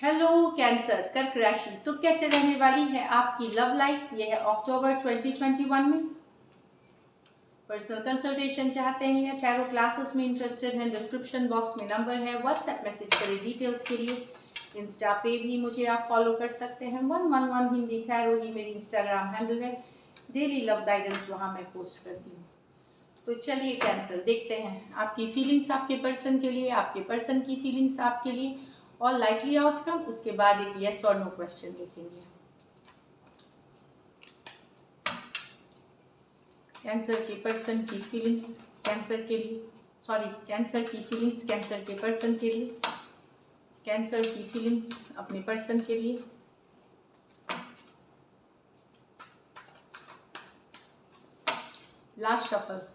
Hello cancer कर्क राशि, तो कैसे रहने वाली है आपकी लव लाइफ। ये है अक्टूबर 2021 में। पर्सनल कंसल्टेशन चाहते हैं या टैरो क्लासेस में इंटरेस्टेड हैं, डिस्क्रिप्शन बॉक्स में नंबर है, व्हाट्सएप मैसेज करें डिटेल्स के लिए। इंस्टा पे भी मुझे आप फॉलो कर सकते हैं, 111 हिंदी टैरो ही मेरी इंस्टाग्राम हैंडल है। डेली लव गाइडेंस वहाँ मैं पोस्ट करती हूँ। तो चलिए कैंसर, देखते हैं आपकी फीलिंग्स आपके पर्सन के लिए, आपके पर्सन की फीलिंग्स आपके लिए और लाइकली आउटकम। उसके बाद एक यस और नो क्वेश्चन देखेंगे। कैंसर के पर्सन की फीलिंग्स कैंसर के लिए, कैंसर की फीलिंग्स कैंसर के पर्सन के लिए, कैंसर की फीलिंग्स अपने पर्सन के लिए। Last shuffle.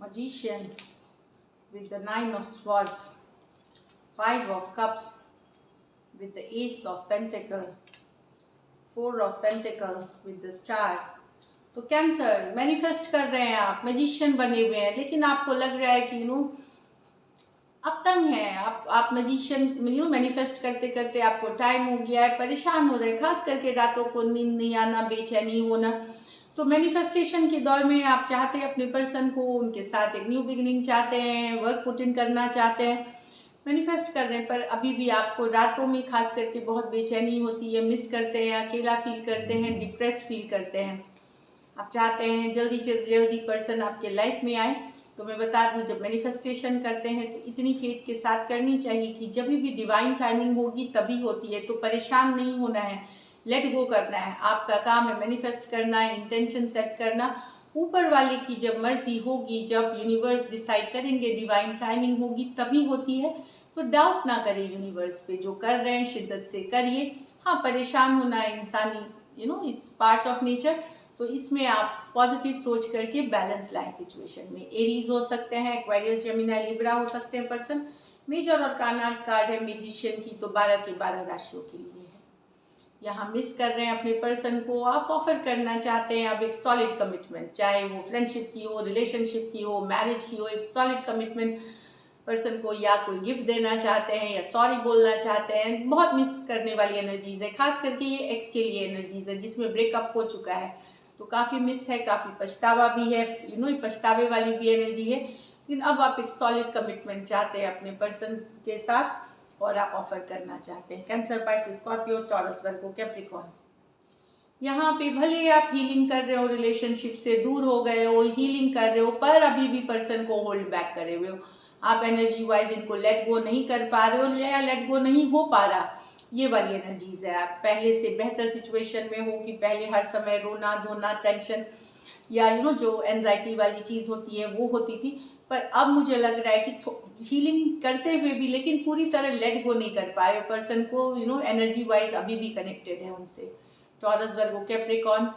Magician with the 9 of Swords, 5 of Cups with the Ace of Pentacle, 4 of Pentacle with the Star। तो कैंसर मैनिफेस्ट कर रहे हैं आप, मैजिशियन बने हुए हैं, लेकिन आपको लग रहा है कि अब तंग है आप मैजिशियन मैनिफेस्ट करते करते आपको टाइम हो गया है, परेशान हो रहे हैं, खास करके रातों को नींद नहीं आना, बेचैनी होना। तो मैनिफेस्टेशन के दौर में आप चाहते हैं अपने पर्सन को, उनके साथ एक न्यू बिगिनिंग चाहते हैं, वर्क पुट इन करना चाहते हैं, मैनिफेस्ट कर रहे हैं, पर अभी भी आपको रातों में खास करके बहुत बेचैनी होती है, मिस करते हैं, अकेला फील करते हैं, डिप्रेस फील करते हैं। आप चाहते हैं जल्दी से जल्दी पर्सन आपके लाइफ में आए। तो मैं बता दूं, जब मैनिफेस्टेशन करते हैं तो इतनी फेथ के साथ करनी चाहिए कि जब भी डिवाइन टाइमिंग होगी तभी होती है। तो परेशान नहीं होना है, लेट गो करना है। आपका काम है मैनिफेस्ट करना है, इंटेंशन सेट करना। ऊपर वाले की जब मर्जी होगी, जब यूनिवर्स डिसाइड करेंगे, डिवाइन टाइमिंग होगी तभी होती है। तो डाउट ना करें यूनिवर्स पे, जो कर रहे हैं शिद्दत से करिए। हाँ, परेशान होना है इंसानी, इट्स पार्ट ऑफ नेचर। तो इसमें आप पॉजिटिव सोच करके बैलेंस लाएं सिचुएशन में। एरीज हो सकते हैं, एक्वेरियस, जेमिनी, लिब्रा हो सकते हैं पर्सन। मेजर और कार्ड है मैजिशियन की, तो 12 के 12 राशियों के लिए है। यहाँ मिस कर रहे हैं अपने पर्सन को, आप ऑफर करना चाहते हैं अब एक सॉलिड कमिटमेंट, चाहे वो फ्रेंडशिप की हो, रिलेशनशिप की हो, मैरिज की हो, एक सॉलिड कमिटमेंट पर्सन को, या कोई गिफ्ट देना चाहते हैं या सॉरी बोलना चाहते हैं। बहुत मिस करने वाली एनर्जीज है, खास करके ये एक्स के लिए एनर्जीज है जिसमें ब्रेकअप हो चुका है। तो काफ़ी मिस है, काफ़ी पछतावा भी है, पछतावे वाली भी एनर्जी है। लेकिन अब आप एक सॉलिड कमिटमेंट चाहते हैं अपने पर्सन के साथ और आप ऑफर करना चाहते हैं। Cancer, Pisces, Scorpio, Taurus, Virgo, Capricorn. यहाँ पे भले आप हीलिंग कर रहे हो, रिलेशनशिप से दूर हो गए हो, हीलिंग कर रहे हो, पर अभी भी पर्सन को होल्ड बैक करे हुए हो। आप एनर्जी वाइज इनको लेट गो नहीं कर पा रहे हो या लेट गो नहीं हो पा रहा, ये वाली एनर्जीज है। आप पहले से बेहतर सिचुएशन में हो कि पहले हर समय रोना धोना, टेंशन या जो एंजाइटी वाली चीज़ होती है वो होती थी। पर अब मुझे लग रहा है कि हीलिंग करते हुए भी लेकिन पूरी तरह लेट गो नहीं कर पाए पर्सन को, एनर्जी वाइज अभी भी कनेक्टेड है उनसे। टॉरस, वर्गो, कैप्रिकॉर्न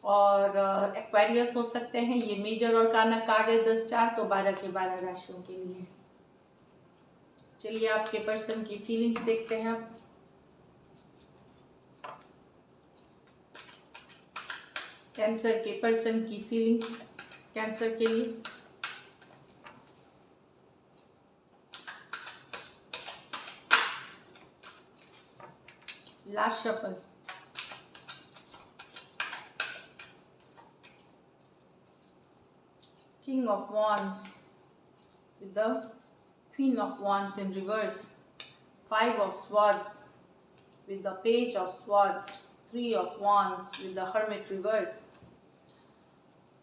और एक्वेरियस हो सकते हैं। ये मेजर और काना कार्ड है 10 स्टार, तो 12 के 12 राशियों के लिए। चलिए आपके पर्सन की फीलिंग्स देखते हैं आप। कैंसर के पर्सन की फीलिंग्स कैंसर के लिए। Last shuffle. King of Wands with the Queen of Wands in reverse, 5 of Swords with the Page of Swords, 3 of Wands with the Hermit reverse।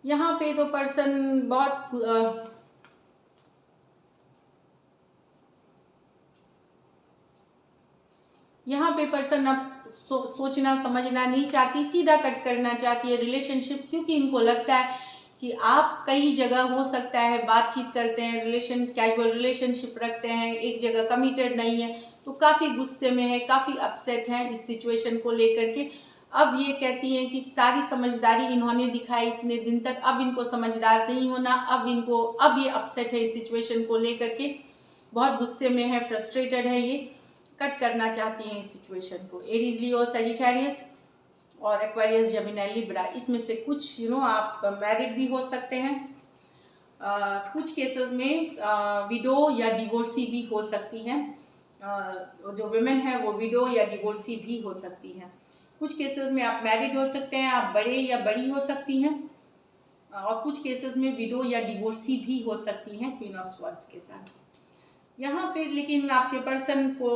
यहाँ पे तो पर्सन बहुत यहाँ पे पर्सन अब सोचना समझना नहीं चाहती, सीधा कट करना चाहती है रिलेशनशिप, क्योंकि इनको लगता है कि आप कई जगह हो सकता है बातचीत करते हैं, कैजुअल रिलेशनशिप रखते हैं, एक जगह कमिटेड नहीं है। तो काफ़ी गुस्से में है, काफ़ी अपसेट है इस सिचुएशन को लेकर के। अब ये कहती हैं कि सारी समझदारी इन्होंने दिखाई इतने दिन तक, अब इनको समझदार नहीं होना, अब ये अपसेट है इस सिचुएशन को लेकर के, बहुत गुस्से में है, फ्रस्ट्रेटेड है, ये कट करना चाहती हैं इस सिचुएशन को। एरीज, लियो, सजिटेरियस और एक्वेरियस, जेमिनी, लिब्रा, इसमें से कुछ आप मैरिड भी हो सकते हैं कुछ केसेस में विडो या डिवोर्सी भी हो सकती हैं। जो विमेन है वो विडो या डिवोर्सी भी हो सकती हैं। कुछ केसेस में आप मैरिड हो सकते हैं, आप बड़े या बड़ी हो सकती हैं, और कुछ केसेस में विडो या डिवोर्सी भी हो सकती हैं क्वीन ऑफ स्वॉर्ड्स के साथ। यहाँ पे लेकिन आपके पर्सन को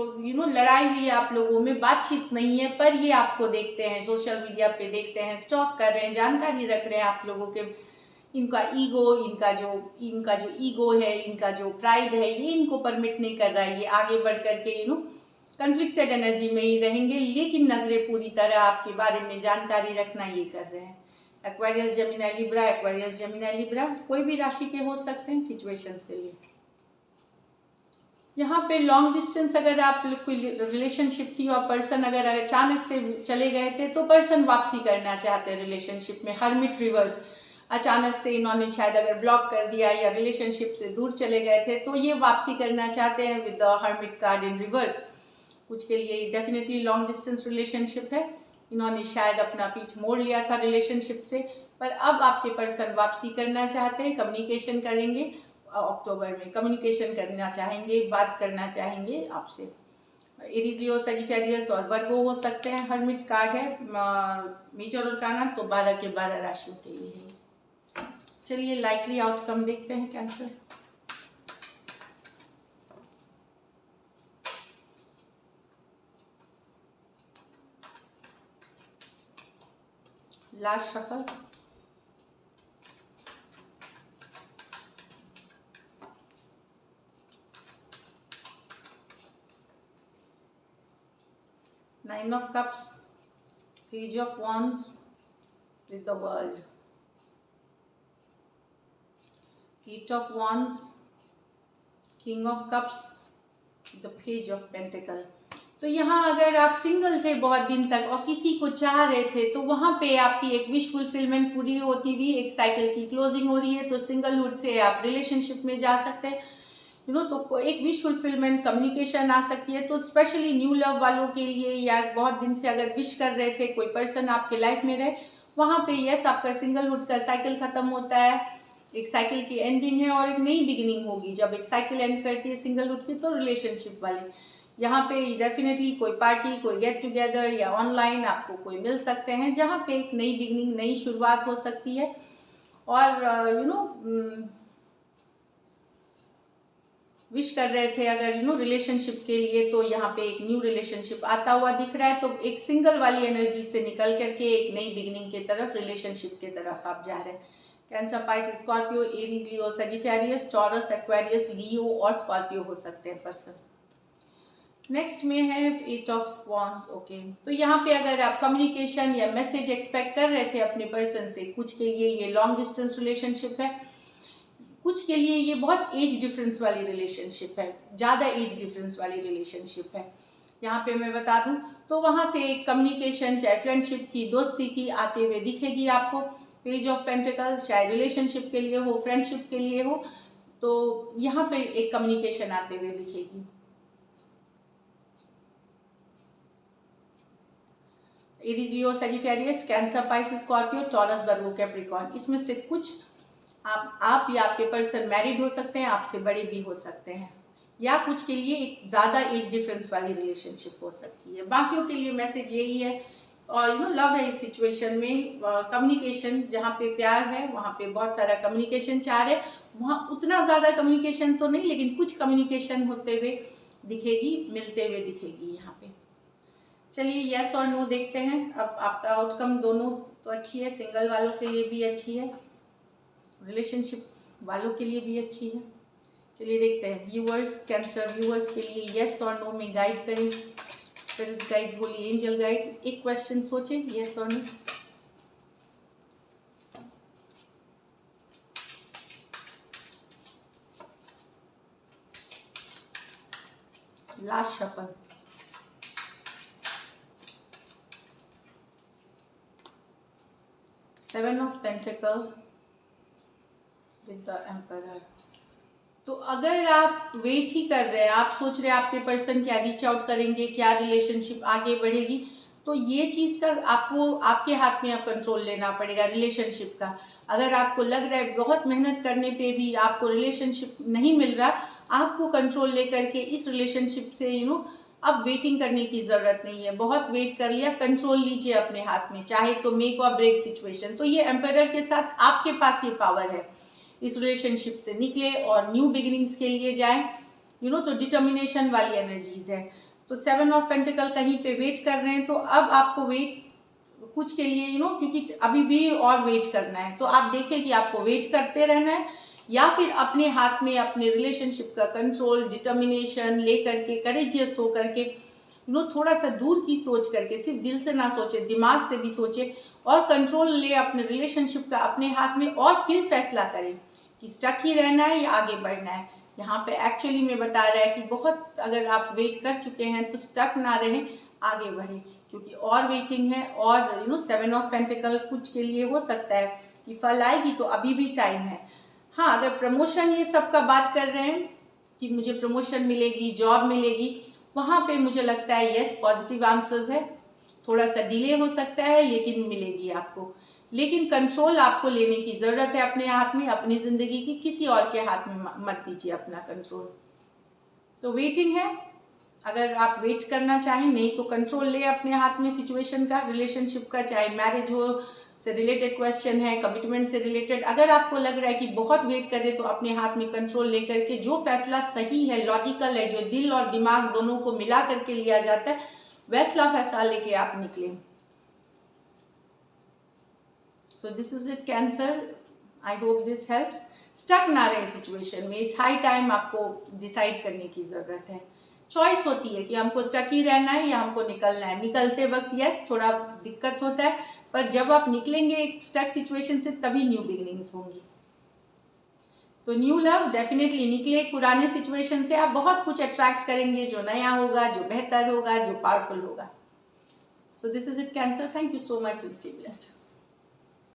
लड़ाई हुई है आप लोगों में, बातचीत नहीं है, पर ये आपको देखते हैं, सोशल मीडिया पे देखते हैं, स्टॉक कर रहे हैं, जानकारी रख रहे हैं आप लोगों के। इनका जो ईगो है, इनका जो प्राइड है, ये इनको परमिट नहीं कर रहा है, ये आगे बढ़ करके कन्फ्लिक्टेड एनर्जी में ही रहेंगे, लेकिन नजरें पूरी तरह आपके बारे में जानकारी रखना ये कर रहे हैं। Aquarius, Gemini, Libra, Aquarius, Gemini, Libra, कोई भी राशि के हो सकते हैं सिचुएशन से लिए। यहाँ पे लॉन्ग डिस्टेंस अगर आप कोई रिलेशनशिप थी और पर्सन अगर अचानक से चले गए थे, तो पर्सन वापसी करना चाहते हैं रिलेशनशिप में। हर्मिट रिवर्स, अचानक से इन्होंने शायद अगर ब्लॉक कर दिया या रिलेशनशिप से दूर चले गए थे, तो ये वापसी करना चाहते हैं with the hermit card in reverse. कुछ के लिए डेफिनेटली लॉन्ग डिस्टेंस रिलेशनशिप है, इन्होंने शायद अपना पीठ मोड़ लिया था रिलेशनशिप से, पर अब आपके पर्सन वापसी करना चाहते हैं, कम्युनिकेशन करेंगे अक्टूबर में, कम्युनिकेशन करना चाहेंगे, बात करना चाहेंगे आपसे। एरीज, लियो, सजिटेरियस और वर्गो हो सकते हैं। हर्मिट कार्ड है मेजर आर्काना, तो 12 के 12 राशियों के लिए है। चलिए लाइकली आउटकम देखते हैं cancer. Last shuffle, Nine of Cups, Page of Wands with the World, Eight of Wands, King of Cups, the Page of Pentacle। तो यहाँ अगर आप सिंगल थे बहुत दिन तक और किसी को चाह रहे थे, तो वहाँ पे आपकी एक विश फुलफिलमेंट पूरी होती हुई एक साइकिल की क्लोजिंग हो रही है, तो सिंगलहुड से आप रिलेशनशिप में जा सकते हैं। तो एक विश फुलफिलमेंट कम्युनिकेशन आ सकती है। तो स्पेशली न्यू लव वालों के लिए, या बहुत दिन से अगर विश कर रहे थे कोई पर्सन आपके लाइफ में रहे, वहाँ पे यस आपका सिंगलहुड का साइकिल खत्म होता है, एक साइकिल की एंडिंग है और एक नई बिगिनिंग होगी। जब एक साइकिल एंड करती है सिंगलहुड की, तो रिलेशनशिप वाले यहाँ पे डेफिनेटली कोई पार्टी, कोई गेट टुगेदर या ऑनलाइन आपको कोई मिल सकते हैं, जहाँ पे एक नई बिगिनिंग, नई शुरुआत हो सकती है। और विश कर रहे थे अगर रिलेशनशिप के लिए, तो यहाँ पे एक न्यू रिलेशनशिप आता हुआ दिख रहा है। तो एक सिंगल वाली एनर्जी से निकल करके एक नई बिगिनिंग की तरफ, रिलेशनशिप की तरफ आप जा रहे हैं। Cancer, Pisces, Scorpio, Aries, Leo, Sagittarius, taurus, Aquarius, लियो और स्कॉर्पियो हो सकते हैं पर्सन। नेक्स्ट में है 8 ऑफ वॉन्ड्स। ओके, तो यहाँ पे अगर आप कम्युनिकेशन या मैसेज एक्सपेक्ट कर रहे थे अपने पर्सन से, कुछ के लिए ये लॉन्ग डिस्टेंस रिलेशनशिप है, कुछ के लिए ये बहुत एज डिफरेंस वाली रिलेशनशिप है, ज़्यादा एज डिफरेंस वाली रिलेशनशिप है। यहाँ पे मैं बता दूँ तो वहाँ से एक कम्युनिकेशन, चाहे फ्रेंडशिप की, दोस्ती की, आते हुए दिखेगी आपको। पेज ऑफ पेंटिकल, चाहे रिलेशनशिप के लिए हो, फ्रेंडशिप के लिए हो, तो यहाँ पे एक कम्युनिकेशन आते हुए दिखेगी। Aries, Leo, Sagittarius, Cancer, Pisces, Scorpio, Taurus, Virgo, Capricorn, इसमें से कुछ आप या आपके पर्सन मैरिड हो सकते हैं, आपसे बड़े भी हो सकते हैं, या कुछ के लिए एक ज़्यादा एज डिफरेंस वाली रिलेशनशिप हो सकती है। बाकियों के लिए मैसेज यही है। और लव है इस सिचुएशन में, कम्युनिकेशन, जहाँ पे प्यार है वहाँ पे बहुत सारा कम्युनिकेशन चाह रहे, वहाँ उतना ज़्यादा कम्युनिकेशन तो नहीं, लेकिन कुछ कम्युनिकेशन होते हुए दिखेगी, मिलते हुए दिखेगी यहाँ पे। चलिए यस और नो देखते हैं। अब आपका आउटकम दोनों तो अच्छी है, सिंगल वालों के लिए भी अच्छी है, रिलेशनशिप वालों के लिए भी अच्छी है। चलिए देखते हैं व्यूअर्स, कैंसर व्यूअर्स के लिए यस और नो में गाइड करें spirit guides, holy angel guide. एक क्वेश्चन सोचें, यस और no. Last shuffle, seven of pentacle with the emperor. तो अगर आप वेट ही कर रहे हैं, आप सोच रहे हैं आपके पर्सन क्या रीच आउट करेंगे, क्या रिलेशनशिप आगे बढ़ेगी, तो ये चीज़ का आपको आपके हाथ में अब कंट्रोल लेना पड़ेगा रिलेशनशिप का। अगर आपको लग रहा है बहुत मेहनत करने पे भी आपको रिलेशनशिप नहीं मिल रहा, आपको कंट्रोल लेकर के इस रिलेशनशिप से अब वेटिंग करने की ज़रूरत नहीं है। बहुत वेट कर लिया, कंट्रोल लीजिए अपने हाथ में, चाहे तो मेक और ब्रेक सिचुएशन। तो ये एम्पायर के साथ आपके पास ये पावर है, इस रिलेशनशिप से निकले और न्यू बिगिनिंग्स के लिए जाए। तो डिटर्मिनेशन वाली एनर्जीज है। तो 7 ऑफ पेंटिकल कहीं पे वेट कर रहे हैं, तो अब आपको वेट कुछ के लिए क्योंकि अभी भी और वेट करना है, तो आप देखें कि आपको वेट करते रहना है या फिर अपने हाथ में अपने रिलेशनशिप का कंट्रोल, डिटर्मिनेशन ले करके, करेजियस हो करके, थोड़ा सा दूर की सोच करके, सिर्फ दिल से ना सोचे, दिमाग से भी सोचे और कंट्रोल ले अपने रिलेशनशिप का अपने हाथ में, और फिर फैसला करें कि स्टक ही रहना है या आगे बढ़ना है। यहाँ पे एक्चुअली में बता रहा है कि बहुत अगर आप वेट कर चुके हैं तो स्टक ना रहें, आगे बढ़ें, क्योंकि और वेटिंग है। और 7 ऑफ पेंटिकल कुछ के लिए हो सकता है कि फल आएगी, तो अभी भी टाइम है। हाँ, अगर प्रमोशन ये सब का बात कर रहे हैं कि मुझे प्रमोशन मिलेगी, जॉब मिलेगी, वहाँ पे मुझे लगता है यस, पॉजिटिव आंसर्स है। थोड़ा सा डिले हो सकता है लेकिन मिलेगी आपको। लेकिन कंट्रोल आपको लेने की ज़रूरत है अपने हाथ में, अपनी ज़िंदगी की, किसी और के हाथ में मत दीजिए अपना कंट्रोल। तो वेटिंग है, अगर आप वेट करना चाहें, नहीं तो कंट्रोल ले अपने हाथ में सिचुएशन का, रिलेशनशिप का, चाहे मैरिज हो से रिलेटेड क्वेश्चन है, कमिटमेंट से रिलेटेड। अगर आपको लग रहा है कि बहुत वेट कर रहे, तो अपने हाथ में कंट्रोल लेकर के जो फैसला सही है, लॉजिकल है, जो दिल और दिमाग दोनों को मिला करके लिया जाता है, वैसा फैसला लेके आप निकले। So this is it cancer, I hope this helps. Stuck ना रहे सिचुएशन में, इट्स हाई टाइम आपको डिसाइड करने की ज़रूरत है। चॉइस होती है कि हमको स्टक ही रहना है या हमको निकलना है। निकलते वक्त यस थोड़ा दिक्कत होता है, पर जब आप निकलेंगे एक स्टक सिचुएशन से, तभी न्यू बिगिनिंग्स होंगी। तो न्यू लव डेफिनेटली निकले पुराने सिचुएशन से, आप बहुत कुछ अट्रैक्ट करेंगे जो नया होगा, जो बेहतर होगा, जो पावरफुल होगा। सो this is it cancer, thank you so much and stay blessed.